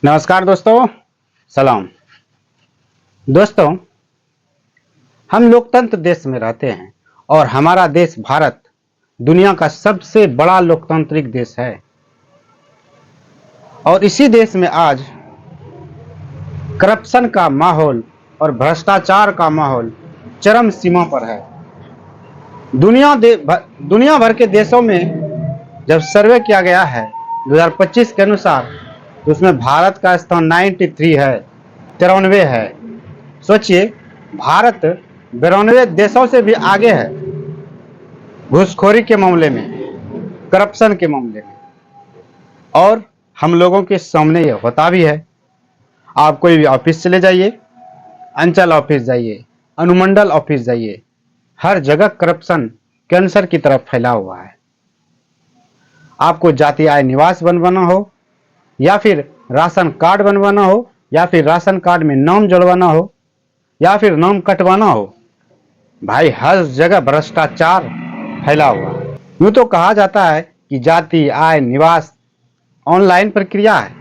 नमस्कार दोस्तों, सलाम। दोस्तों, हम लोकतंत्र देश में रहते हैं और हमारा देश भारत दुनिया का सबसे बड़ा लोकतांत्रिक देश है। और इसी देश में आज करप्शन का माहौल और भ्रष्टाचार का माहौल चरम सीमा पर है। दुनिया भर के देशों में जब सर्वे किया गया है 2025 के अनुसार, तो उसमें भारत का स्थान 93 है, 93 है। सोचिए, भारत 92 देशों से भी आगे है घूसखोरी के मामले में, करप्शन के मामले में। और हम लोगों के सामने ये होता भी है। आप कोई भी ऑफिस चले जाइए, अंचल ऑफिस जाइए, अनुमंडल ऑफिस जाइए, हर जगह करप्शन कैंसर की तरफ फैला हुआ है। आपको जाति आय निवास बनवाना हो, या फिर राशन कार्ड बनवाना हो, या फिर राशन कार्ड में नाम जुड़वाना हो, या फिर नाम कटवाना हो, भाई हर जगह भ्रष्टाचार फैला हुआ है। यूं तो कहा जाता है कि जाति आय निवास ऑनलाइन प्रक्रिया है,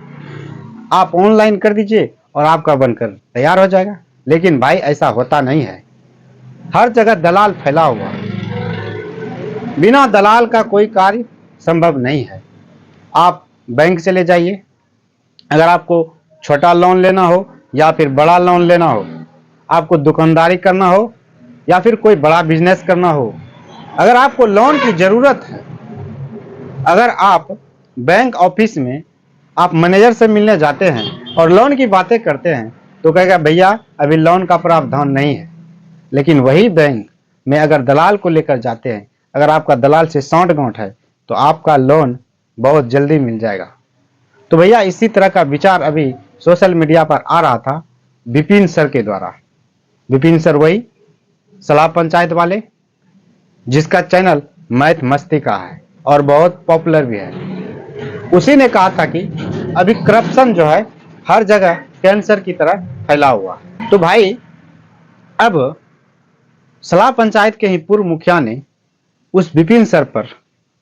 आप ऑनलाइन कर दीजिए और आपका बनकर तैयार हो जाएगा। लेकिन भाई ऐसा होता नहीं है। हर जगह दलाल फैला हुआ है। बिना दलाल का कोई कार्य संभव नहीं है। आप बैंक चले जाइए, अगर आपको छोटा लोन लेना हो या फिर बड़ा लोन लेना हो, आपको दुकानदारी करना हो या फिर कोई बड़ा बिजनेस करना हो, अगर आपको लोन की जरूरत है, अगर आप बैंक ऑफिस में आप मैनेजर से मिलने जाते हैं और लोन की बातें करते हैं, तो कहेगा भैया अभी लोन का प्रावधान नहीं है। लेकिन वही बैंक में अगर दलाल को लेकर जाते हैं, अगर आपका दलाल से सांठ गांठ है, तो आपका लोन बहुत जल्दी मिल जाएगा। तो भैया इसी तरह का विचार अभी सोशल मीडिया पर आ रहा था विपिन सर के द्वारा। विपिन सर वही सलाह पंचायत वाले, जिसका चैनल मैथ मस्ती का है और बहुत पॉपुलर भी है। उसी ने कहा था कि अभी करप्शन जो है हर जगह कैंसर की तरह फैला हुआ है। तो भाई अब सलाह पंचायत के ही पूर्व मुखिया ने उस विपिन सर पर,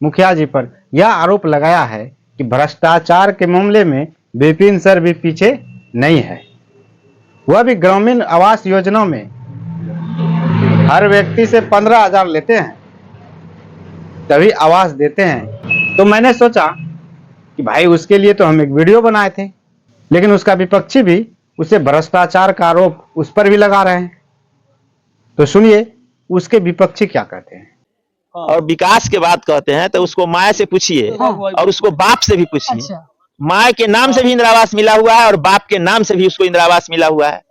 मुखिया जी पर यह आरोप लगाया है कि भ्रष्टाचार के मामले में विपिन सर भी पीछे नहीं है। वह भी ग्रामीण आवास योजना में हर व्यक्ति से 15,000 लेते हैं, तभी आवास देते हैं। तो मैंने सोचा कि भाई उसके लिए तो हम एक वीडियो बनाए थे, लेकिन उसका विपक्षी भी उसे भ्रष्टाचार का आरोप उस पर भी लगा रहे हैं। तो सुनिए उसके विपक्षी क्या कहते हैं। और विकास के बात कहते हैं तो उसको माँ से पूछिए और उसको बाप से भी पूछिए। अच्छा। माँ के नाम से भी इंदिरा आवास मिला हुआ है और बाप के नाम से भी उसको इंदिरा आवास मिला हुआ है।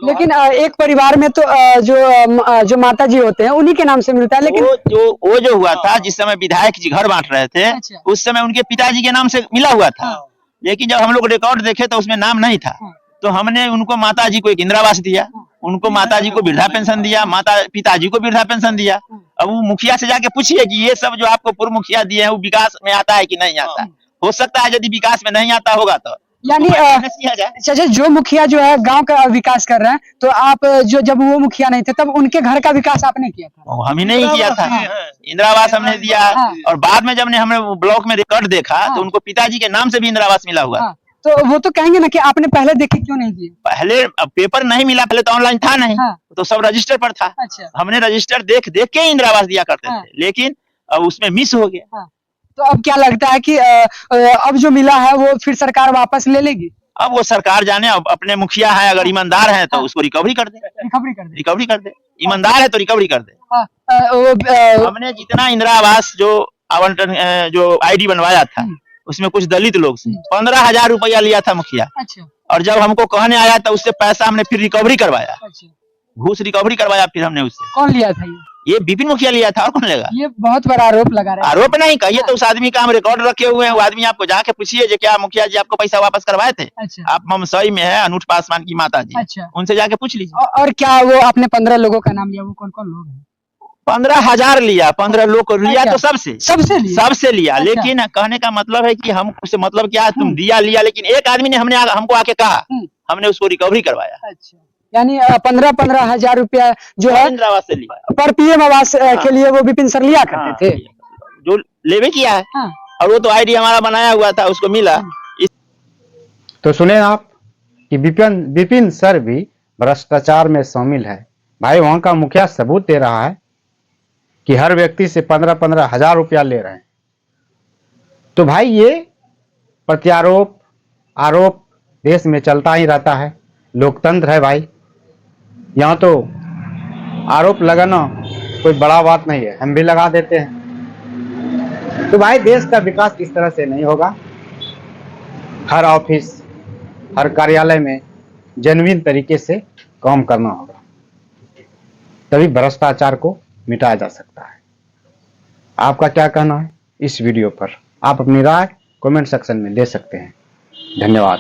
लेकिन एक परिवार में तो जो माता जी होते हैं उन्हीं के नाम से मिलता है। लेकिन वो जो हुआ था, जिस समय विधायक जी घर बांट रहे थे, अच्छा। उस समय उनके पिताजी के नाम से मिला हुआ था। लेकिन जब हम लोग रिकॉर्ड देखे तो उसमें नाम नहीं था, तो हमने उनको माता जी को एक इंदिरा आवास दिया, उनको माता जी को वृद्धा पेंशन दिया, माता पिताजी को वृद्धा पेंशन दिया। अब वो मुखिया से जाके पूछिए कि ये सब जो आपको पूर्व मुखिया दिए हैं वो विकास में आता है कि नहीं आता है। हो सकता है यदि विकास में नहीं आता होगा तो यानी चाचा जो मुखिया जो है गांव का विकास कर रहे हैं, तो आप जब वो मुखिया नहीं थे तब उनके घर का विकास आपने किया था? हम ही नहीं किया था, इंदिरा आवास हमने दिया। और बाद में जब हमने ब्लॉक में रिकॉर्ड देखा तो उनको पिताजी के नाम से भी इंदिरा आवास मिला हुआ। तो वो तो कहेंगे ना कि आपने पहले देखे क्यों नहीं दिए? पहले पेपर नहीं मिला, पहले तो ऑनलाइन था नहीं। तो सब रजिस्टर पर था। अच्छा। हमने रजिस्टर देख देख के इंदिरा आवास दिया करते थे, लेकिन अब उसमें मिस हो गया। तो अब क्या लगता है कि अब जो मिला है वो फिर सरकार वापस ले लेगी? अब वो सरकार जाने, अब अपने मुखिया है अगर ईमानदार है तो उसको रिकवरी कर दे। रिकवरी कर दे, ईमानदार है तो रिकवरी कर दे। हमने जितना इंदिरा आवास जो आवंटन जो आईडी बनवाया था, उसमें कुछ दलित लोग से 15,000 रुपया लिया था मुखिया। अच्छा। और जब हमको कहने आया तो उससे पैसा हमने फिर रिकवरी करवाया। अच्छा। घूस रिकवरी करवाया फिर हमने उससे। कौन लिया था ये विपिन मुखिया लिया था, और कौन लेगा? ये बहुत बड़ा आरोप लगा रहे हैं। आरोप नहीं कहिए, तो उस आदमी का हम रिकॉर्ड रखे हुए हैं। वो आदमी आपको जाके पूछिए जो क्या मुखिया जी आपको पैसा वापस करवाए थे? अच्छा। आप ममसई में है अनूठ पासवान की माता जी। अच्छा। उनसे जाके पूछ लीजिए। और क्या वो आपने 15 लोगों का नाम लिया, वो कौन कौन लोग हैं? 15,000 लिया, 15 लोग को लिया। तो सबसे लिया। अच्छा। लेकिन कहने का मतलब है कि हम उससे मतलब क्या है, तुम दिया लिया, लेकिन एक आदमी ने हमको आके कहा, हमने उसको रिकवरी करवाया। अच्छा। यानी 15,000 रुपया जो है इंदिरा आवास से लिया, पर पीएम आवास के लिए वो विपिन सर लिया करते थे, जो लेवे किया है। और वो तो आईडी हमारा बनाया हुआ था, उसको मिला। तो सुने आप कि विपिन सर भी भ्रष्टाचार में शामिल है। भाई वहां का मुखिया सबूत दे रहा है कि हर व्यक्ति से 15-15 हजार रुपया ले रहे हैं। तो भाई ये प्रत्यारोप आरोप देश में चलता ही रहता है, लोकतंत्र है भाई। यहाँ तो आरोप लगाना कोई बड़ा बात नहीं है, हम भी लगा देते हैं। तो भाई देश का विकास इस तरह से नहीं होगा। हर ऑफिस हर कार्यालय में जेन्युइन तरीके से काम करना होगा, तभी भ्रष्टाचार को मिटाया जा सकता है। आपका क्या कहना है इस वीडियो पर? आप अपनी राय कमेंट सेक्शन में दे सकते हैं। धन्यवाद।